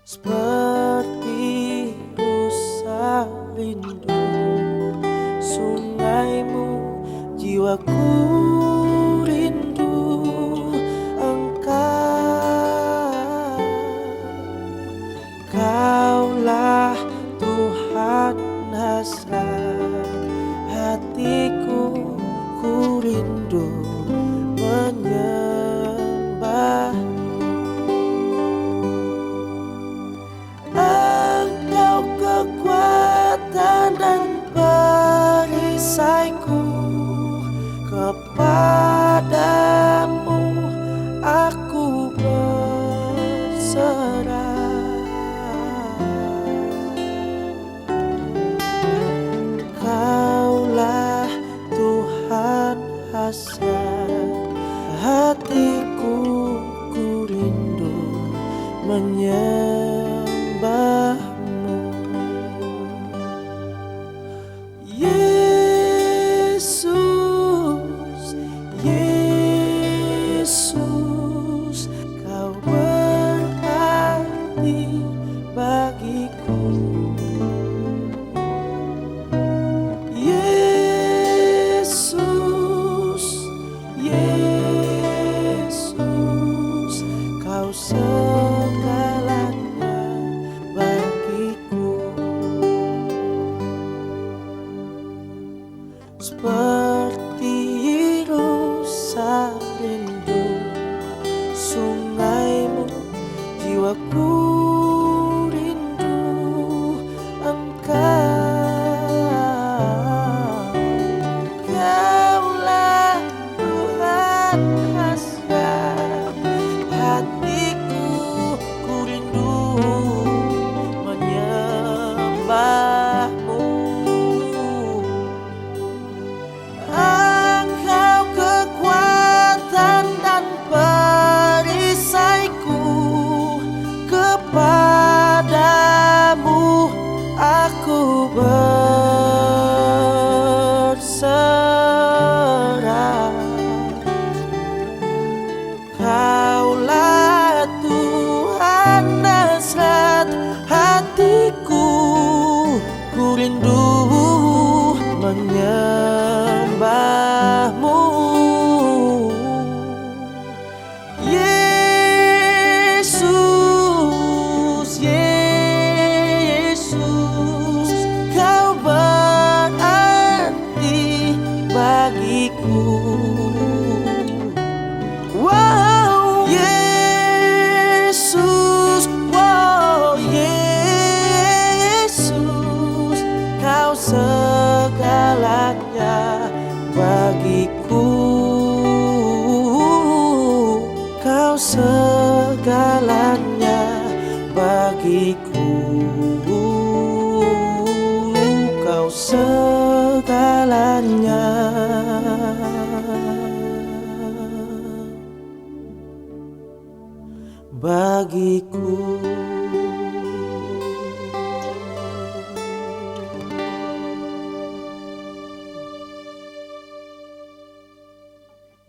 Seperti rusa rindu sungaimu, jiwaku rindu Engkau. Kaulah Tuhan hasrat hatiku, ku rindu menyembahmu. Engkau kekuatan dan perisaiku, kepadamu aku berserah. Kaulah Tuhan hasrat hatiku, ku rindu menyembahmu. Yesus, Yesus, kau berarti bagiku. Yesus, Yesus, kau segalanya bagiku. Seperti rusa rindu sungaimu, jiwaku rindu Engkau. Kaulah Tuhan hasrat hatiku, ku rindu menyembahmu. Engkau kekuatan dan perisaiku, kepadamu aku berserah. Kaulah Tuhan hasrat hatiku, ku rindu menyembahmu. Yesus, Yesus, kau berarti bagiku. Wow, Yesus, wow, Yesus, kau segalanya bagiku. Kau segalanya bagiku. Kau segalanya bagiku.